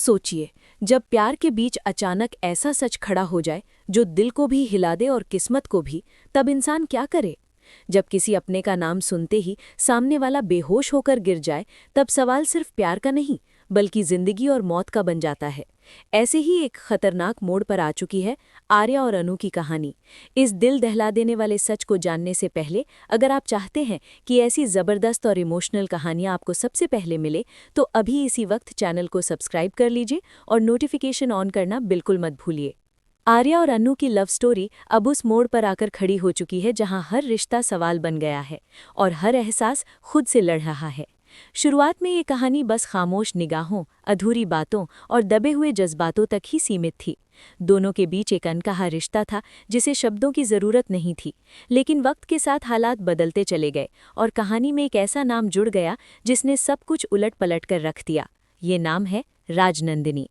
सोचिए, जब प्यार के बीच अचानक ऐसा सच खड़ा हो जाए जो दिल को भी हिला दे और किस्मत को भी, तब इंसान क्या करे? जब किसी अपने का नाम सुनते ही सामने वाला बेहोश होकर गिर जाए, तब सवाल सिर्फ प्यार का नहीं, बल्कि जिंदगी और मौत का बन जाता है। ऐसे ही एक खतरनाक मोड़ पर आ चुकी है आर्या और अनु की कहानी। इस दिल दहला देने वाले सच को जानने से पहले, अगर आप चाहते हैं कि ऐसी जबरदस्त और इमोशनल कहानियां आपको सबसे पहले मिले, तो अभी इसी वक्त चैनल को सब्सक्राइब कर लीजिए और नोटिफिकेशन ऑन करना बिल्कुल मत भूलिए। आर्या और अनु की लव स्टोरी अब उस मोड़ पर आकर खड़ी हो चुकी है जहां हर रिश्ता सवाल बन गया है और हर एहसास खुद से लड़ रहा है। शुरुआत में ये कहानी बस खामोश निगाहों, अधूरी बातों और दबे हुए जज्बातों तक ही सीमित थी। दोनों के बीच एक अनकहा रिश्ता था जिसे शब्दों की जरूरत नहीं थी, लेकिन वक्त के साथ हालात बदलते चले गए और कहानी में एक ऐसा नाम जुड़ गया जिसने सब कुछ उलट पलट कर रख दिया। ये नाम है राजनंदिनी।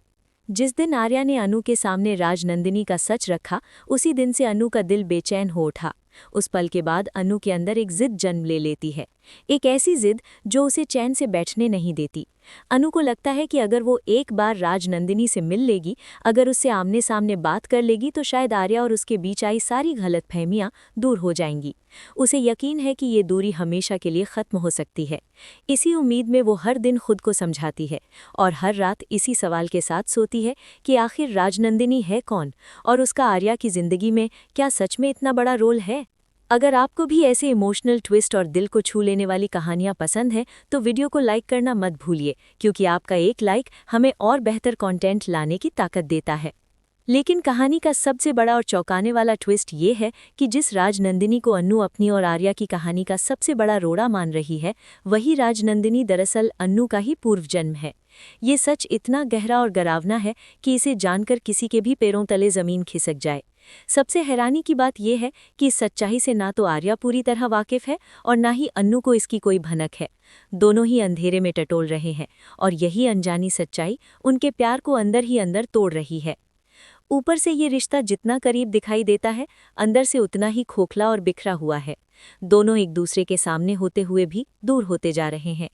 जिस दिन आर्या ने अनु के सामने राजनंदिनी का सच रखा, उसी दिन से अनु का दिल बेचैन हो उठा। उस पल के बाद अनु के अंदर एक जिद जन्म ले लेती है, एक ऐसी जिद जो उसे चैन से बैठने नहीं देती। अनु को लगता है कि अगर वो एक बार राजनंदिनी से मिल लेगी, अगर उससे आमने सामने बात कर लेगी, तो शायद आर्या और उसके बीच आई सारी गलतफहमियां दूर हो जाएंगी। उसे यकीन है कि ये दूरी हमेशा के लिए खत्म हो सकती है। इसी उम्मीद में वो हर दिन खुद को समझाती है और हर रात इसी सवाल के साथ सोती है कि आखिर राजनंदिनी है कौन और उसका आर्या की जिंदगी में क्या सच में इतना बड़ा रोल है। अगर आपको भी ऐसे इमोशनल ट्विस्ट और दिल को छू लेने वाली कहानियां पसंद हैं, तो वीडियो को लाइक करना मत भूलिए, क्योंकि आपका एक लाइक हमें और बेहतर कंटेंट लाने की ताकत देता है। लेकिन कहानी का सबसे बड़ा और चौंकाने वाला ट्विस्ट ये है कि जिस राजनंदिनी को अन्नू अपनी और आर्या की कहानी का सबसे बड़ा रोड़ा मान रही है, वही राजनंदिनी दरअसल अन्नू का ही पूर्व जन्म है। ये सच इतना गहरा और डरावना है कि इसे जानकर किसी के भी पैरों तले जमीन खिसक जाए। सबसे हैरानी की बात यह है कि इस सच्चाई से ना तो आर्या पूरी तरह वाकिफ है और ना ही अन्नू को इसकी कोई भनक है। दोनों ही अंधेरे में टटोल रहे हैं और यही अनजानी सच्चाई उनके प्यार को अंदर ही अंदर तोड़ रही है। ऊपर से ये रिश्ता जितना करीब दिखाई देता है, अंदर से उतना ही खोखला और बिखरा हुआ है। दोनों एक दूसरे के सामने होते हुए भी दूर होते जा रहे हैं।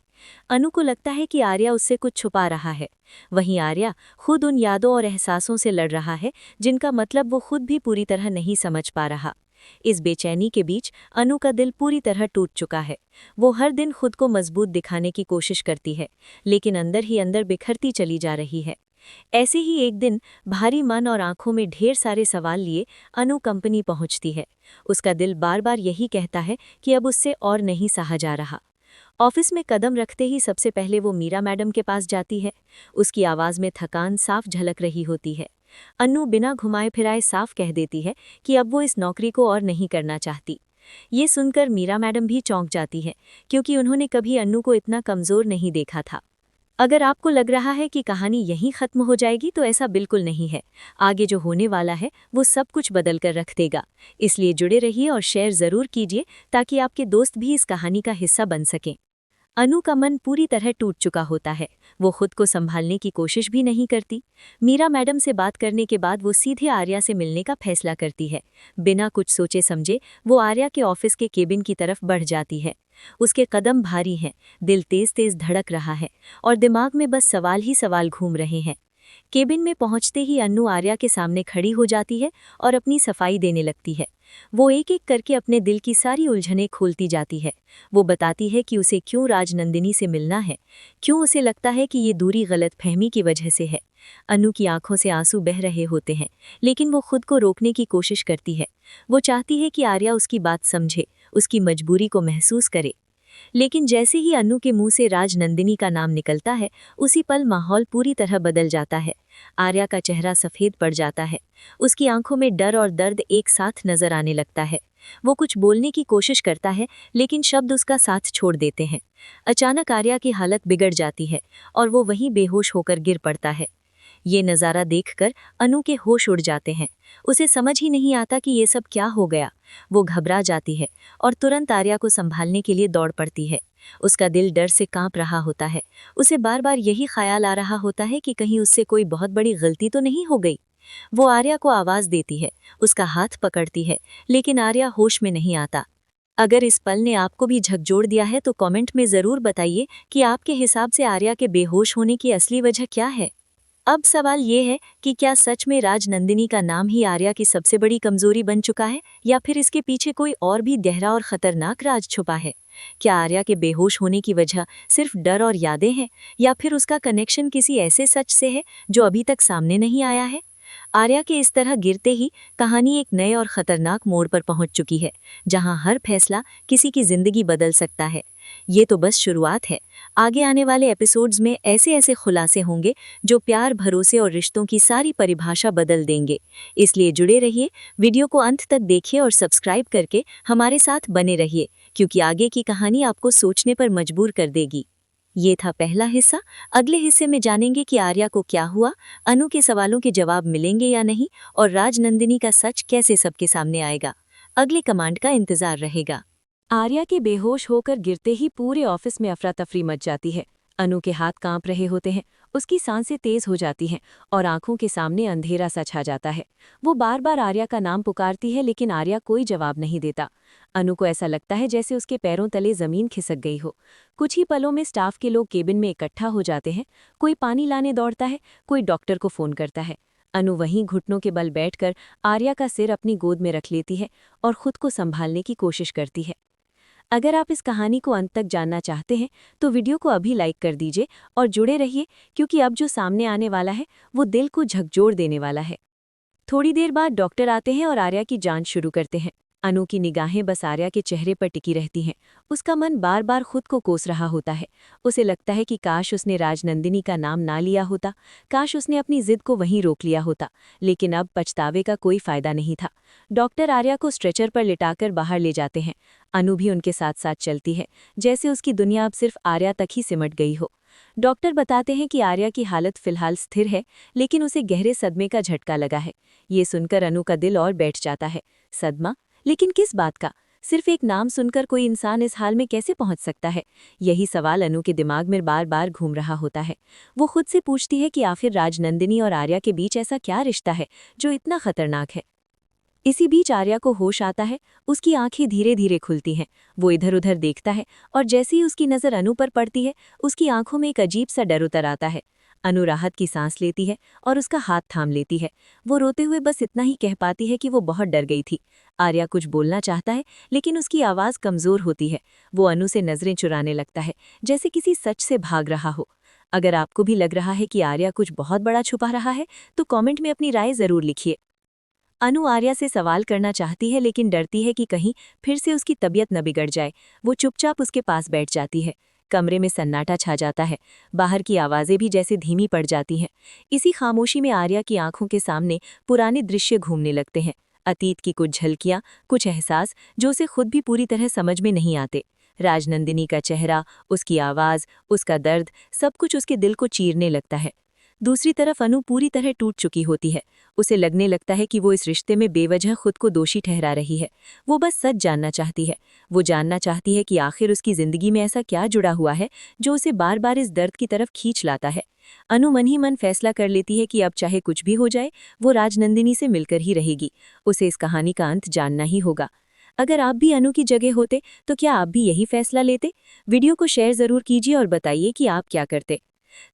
अनु को लगता है कि आर्या उससे कुछ छुपा रहा है, वहीं आर्या खुद उन यादों और एहसासों से लड़ रहा है जिनका मतलब वो खुद भी पूरी तरह नहीं समझ पा रहा। इस बेचैनी के बीच अनु का दिल पूरी तरह टूट चुका है। वो हर दिन खुद को मजबूत दिखाने की कोशिश करती है, लेकिन अंदर ही अंदर बिखरती चली जा रही है। ऐसे ही एक दिन भारी मन और आंखों में ढेर सारे सवाल लिए अनु कंपनी पहुंचती है। उसका दिल बार बार यही कहता है कि अब उससे और नहीं सहा जा रहा। ऑफिस में कदम रखते ही सबसे पहले वो मीरा मैडम के पास जाती है। उसकी आवाज़ में थकान साफ झलक रही होती है। अन्नू बिना घुमाए फिराए साफ कह देती है कि अब वो इस नौकरी को और नहीं करना चाहती। ये सुनकर मीरा मैडम भी चौंक जाती हैं, क्योंकि उन्होंने कभी अन्नू को इतना कमज़ोर नहीं देखा था। अगर आपको लग रहा है कि कहानी यहीं खत्म हो जाएगी, तो ऐसा बिल्कुल नहीं है। आगे जो होने वाला है वो सब कुछ बदल कर रख देगा। इसलिए जुड़े रहिए और शेयर ज़रूर कीजिए ताकि आपके दोस्त भी इस कहानी का हिस्सा बन सकें। अनु का मन पूरी तरह टूट चुका होता है। वो खुद को संभालने की कोशिश भी नहीं करती। मीरा मैडम से बात करने के बाद वो सीधे आर्या से मिलने का फैसला करती है। बिना कुछ सोचे समझे वो आर्या के ऑफिस के केबिन की तरफ बढ़ जाती है। उसके कदम भारी हैं, दिल तेज तेज धड़क रहा है और दिमाग में बस सवाल ही सवाल घूम रहे हैं। केबिन में पहुंचते ही अन्नू आर्या के सामने खड़ी हो जाती है और अपनी सफाई देने लगती है। वो एक एक करके अपने दिल की सारी उलझनें खोलती जाती है। वो बताती है कि उसे क्यों राजनंदिनी से मिलना है, क्यों उसे लगता है कि ये दूरी गलतफहमी की वजह से है। अन्नू की आंखों से आंसू बह रहे होते हैं, लेकिन वो खुद को रोकने की कोशिश करती है। वो चाहती है कि आर्या उसकी बात समझे, उसकी मजबूरी को महसूस करे। लेकिन जैसे ही अन्नू के मुंह से राजनंदिनी का नाम निकलता है, उसी पल माहौल पूरी तरह बदल जाता है। आर्या का चेहरा सफ़ेद पड़ जाता है। उसकी आंखों में डर और दर्द एक साथ नजर आने लगता है। वो कुछ बोलने की कोशिश करता है, लेकिन शब्द उसका साथ छोड़ देते हैं। अचानक आर्या की हालत बिगड़ जाती है और वो वहीं बेहोश होकर गिर पड़ता है। ये नज़ारा देखकर अनु के होश उड़ जाते हैं। उसे समझ ही नहीं आता कि ये सब क्या हो गया। वो घबरा जाती है और तुरंत आर्या को संभालने के लिए दौड़ पड़ती है। उसका दिल डर से कांप रहा होता है। उसे बार बार यही ख्याल आ रहा होता है कि कहीं उससे कोई बहुत बड़ी गलती तो नहीं हो गई। वो आर्या को आवाज़ देती है, उसका हाथ पकड़ती है, लेकिन आर्या होश में नहीं आता। अगर इस पल ने आपको भी झकझोर दिया है तो कमेंट में ज़रूर बताइए कि आपके हिसाब से आर्या के बेहोश होने की असली वजह क्या है। अब सवाल ये है कि क्या सच में राजनंदिनी का नाम ही आर्या की सबसे बड़ी कमजोरी बन चुका है, या फिर इसके पीछे कोई और भी गहरा और खतरनाक राज छुपा है। क्या आर्या के बेहोश होने की वजह सिर्फ डर और यादें हैं, या फिर उसका कनेक्शन किसी ऐसे सच से है जो अभी तक सामने नहीं आया है। आर्या के इस तरह गिरते ही कहानी एक नए और खतरनाक मोड़ पर पहुंच चुकी है, जहां हर फैसला किसी की जिंदगी बदल सकता है। ये तो बस शुरुआत है। आगे आने वाले एपिसोड्स में ऐसे ऐसे खुलासे होंगे जो प्यार, भरोसे और रिश्तों की सारी परिभाषा बदल देंगे। इसलिए जुड़े रहिए, वीडियो को अंत तक देखिए और सब्सक्राइब करके हमारे साथ बने रहिए, क्योंकि आगे की कहानी आपको सोचने पर मजबूर कर देगी। ये था पहला हिस्सा। अगले हिस्से में जानेंगे कि आर्या को क्या हुआ, अनु के सवालों के जवाब मिलेंगे या नहीं, और राजनंदिनी का सच कैसे सबके सामने आएगा। अगले कमांड का इंतजार रहेगा। आर्या के बेहोश होकर गिरते ही पूरे ऑफिस में अफरा तफरी मच जाती है। अनु के हाथ कांप रहे होते हैं, उसकी सांसें तेज हो जाती हैं और आंखों के सामने अंधेरा सा छा जाता है। वो बार बार आर्या का नाम पुकारती है, लेकिन आर्या कोई जवाब नहीं देता। अनु को ऐसा लगता है जैसे उसके पैरों तले जमीन खिसक गई हो। कुछ ही पलों में स्टाफ के लोग केबिन में इकट्ठा हो जाते हैं। कोई पानी लाने दौड़ता है, कोई डॉक्टर को फोन करता है। अनु वहीं घुटनों के बल बैठकर आर्या का सिर अपनी गोद में रख लेती है और खुद को संभालने की कोशिश करती है। अगर आप इस कहानी को अंत तक जानना चाहते हैं तो वीडियो को अभी लाइक कर दीजिए और जुड़े रहिए, क्योंकि अब जो सामने आने वाला है वो दिल को झकझोर देने वाला है। थोड़ी देर बाद डॉक्टर आते हैं और आर्या की जांच शुरू करते हैं। अनु की निगाहें बस आर्या के चेहरे पर टिकी रहती हैं। उसका मन बार बार खुद को कोस रहा होता है। उसे लगता है कि काश उसने राजनंदिनी का नाम ना लिया होता, काश उसने अपनी जिद को वहीं रोक लिया होता। लेकिन अब पछतावे का कोई फायदा नहीं था। डॉक्टर आर्या को स्ट्रेचर पर लिटाकर बाहर ले जाते हैं। अनु भी उनके साथ साथ चलती है, जैसे उसकी दुनिया अब सिर्फ आर्या तक ही सिमट गई हो। डॉक्टर बताते हैं कि आर्या की हालत फिलहाल स्थिर है, लेकिन उसे गहरे सदमे का झटका लगा है। ये सुनकर अनु का दिल और बैठ जाता है। सदमा? लेकिन किस बात का? सिर्फ एक नाम सुनकर कोई इंसान इस हाल में कैसे पहुंच सकता है? यही सवाल अनु के दिमाग में बार बार घूम रहा होता है। वो खुद से पूछती है कि आखिर राजनंदिनी और आर्या के बीच ऐसा क्या रिश्ता है जो इतना खतरनाक है। इसी बीच आर्या को होश आता है। उसकी आंखें धीरे धीरे खुलती हैं। वो इधर उधर देखता है और जैसे ही उसकी नज़र अनु पर पड़ती है, उसकी आंखों में एक अजीब सा डर उतर आता है। अनु राहत की सांस लेती है और उसका हाथ थाम लेती है। वो रोते हुए बस इतना ही कह पाती है कि वो बहुत डर गई थी। आर्या कुछ बोलना चाहता है, लेकिन उसकी आवाज़ कमज़ोर होती है। वो अनु से नज़रें चुराने लगता है, जैसे किसी सच से भाग रहा हो। अगर आपको भी लग रहा है कि आर्या कुछ बहुत बड़ा छुपा रहा है, तो कॉमेंट में अपनी राय ज़रूर लिखिए। अनु आर्या से सवाल करना चाहती है, लेकिन डरती है कि कहीं फिर से उसकी तबीयत न बिगड़ जाए। वो चुपचाप उसके पास बैठ जाती है। कमरे में सन्नाटा छा जाता है। बाहर की आवाज़ें भी जैसे धीमी पड़ जाती हैं। इसी खामोशी में आर्या की आंखों के सामने पुराने दृश्य घूमने लगते हैं। अतीत की कुछ झलकियां, कुछ एहसास जो उसे खुद भी पूरी तरह समझ में नहीं आते। राजनंदिनी का चेहरा, उसकी आवाज़, उसका दर्द, सब कुछ उसके दिल को चीरने लगता है। दूसरी तरफ अनु पूरी तरह टूट चुकी होती है। उसे लगने लगता है कि वो इस रिश्ते में बेवजह खुद को दोषी ठहरा रही है। वो बस सच जानना चाहती है। वो जानना चाहती है कि आखिर उसकी जिंदगी में ऐसा क्या जुड़ा हुआ है जो उसे बार बार इस दर्द की तरफ खींच लाता है। अनु मन ही मन फैसला कर लेती है कि अब चाहे कुछ भी हो जाए, वो राजनंदिनी से मिलकर ही रहेगी। उसे इस कहानी का अंत जानना ही होगा। अगर आप भी अनु की जगह होते तो क्या आप भी यही फैसला लेते? वीडियो को शेयर ज़रूर कीजिए और बताइए कि आप क्या करते।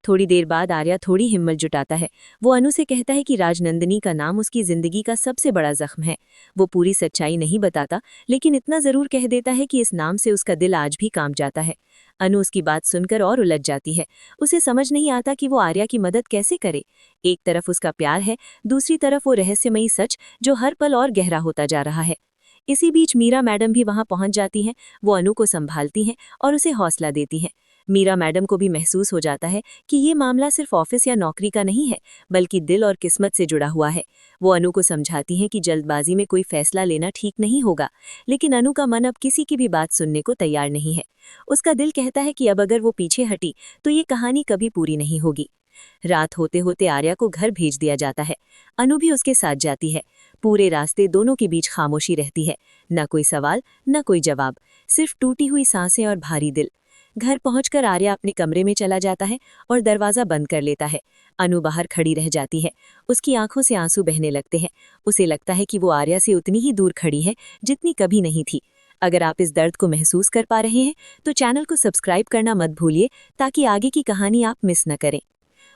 थोड़ी देर बाद आर्या थोड़ी हिम्मत जुटाता है। वो अनु से कहता है कि राजनंदिनी का नाम उसकी जिंदगी का सबसे बड़ा जख्म है। वो पूरी सच्चाई नहीं बताता, लेकिन इतना जरूर कह देता है कि इस नाम से उसका दिल आज भी कांप जाता है। अनु उसकी बात सुनकर और उलझ जाती है। उसे समझ नहीं आता कि वो आर्या की मदद कैसे करे। एक तरफ उसका प्यार है, दूसरी तरफ वो रहस्यमयी सच जो हर पल और गहरा होता जा रहा है। इसी बीच मीरा मैडम भी वहां पहुंच जाती हैं। वो अनु को संभालती हैं और उसे हौसला देती हैं। मीरा मैडम को भी महसूस हो जाता है कि ये मामला सिर्फ ऑफिस या नौकरी का नहीं है, बल्कि दिल और किस्मत से जुड़ा हुआ है। वो अनु को समझाती हैं कि जल्दबाजी में कोई फैसला लेना ठीक नहीं होगा, लेकिन अनु का मन अब किसी की भी बात सुनने को तैयार नहीं है। उसका दिल कहता है कि अब अगर वो पीछे हटी तो ये कहानी कभी पूरी नहीं होगी। रात होते होते आर्या को घर भेज दिया जाता है। अनु भी उसके साथ जाती है। पूरे रास्ते दोनों के बीच खामोशी रहती है। न कोई सवाल, न कोई जवाब, सिर्फ टूटी हुई सांसें और भारी दिल। घर पहुंचकर आर्या अपने कमरे में चला जाता है और दरवाजा बंद कर लेता है। अनु बाहर खड़ी रह जाती है। उसकी आंखों से आंसू बहने लगते हैं। उसे लगता है कि वो आर्या से उतनी ही दूर खड़ी है जितनी कभी नहीं थी। अगर आप इस दर्द को महसूस कर पा रहे हैं तो चैनल को सब्सक्राइब करना मत भूलिए, ताकि आगे की कहानी आप मिस न करें।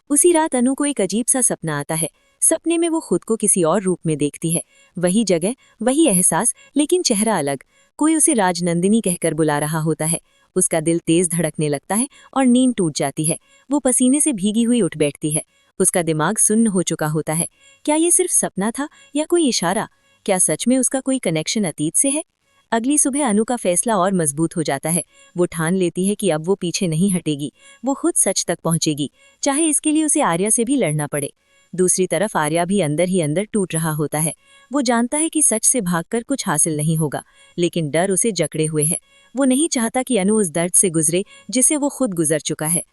उसी रात अनु को एक अजीब सा सपना आता है। सपने में वो खुद को किसी और रूप में देखती है। वही जगह, वही एहसास, लेकिन चेहरा अलग। कोई उसे राजनंदिनी कहकर बुला रहा होता है। उसका दिल तेज धड़कने लगता है और नींद टूट जाती है। वो पसीने से भीगी हुई उठ बैठती है। उसका दिमाग सुन्न हो चुका होता है। क्या ये सिर्फ सपना था या कोई इशारा? क्या सच में उसका कोई कनेक्शन अतीत से है? अगली सुबह अनु का फैसला और मजबूत हो जाता है। वो ठान लेती है कि अब वो पीछे नहीं हटेगी। वो खुद सच तक पहुंचेगी, चाहे इसके लिए उसे आर्या से भी लड़ना पड़े। दूसरी तरफ आर्या भी अंदर ही अंदर टूट रहा होता है। वो जानता है कि सच से भागकर कुछ हासिल नहीं होगा, लेकिन डर उसे जकड़े हुए है। वो नहीं चाहता कि अनु उस दर्द से गुजरे जिसे वो खुद गुजर चुका है।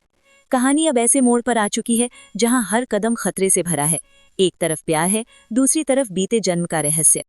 कहानी अब ऐसे मोड़ पर आ चुकी है जहां हर कदम खतरे से भरा है। एक तरफ प्यार है, दूसरी तरफ बीते जन्म का रहस्य।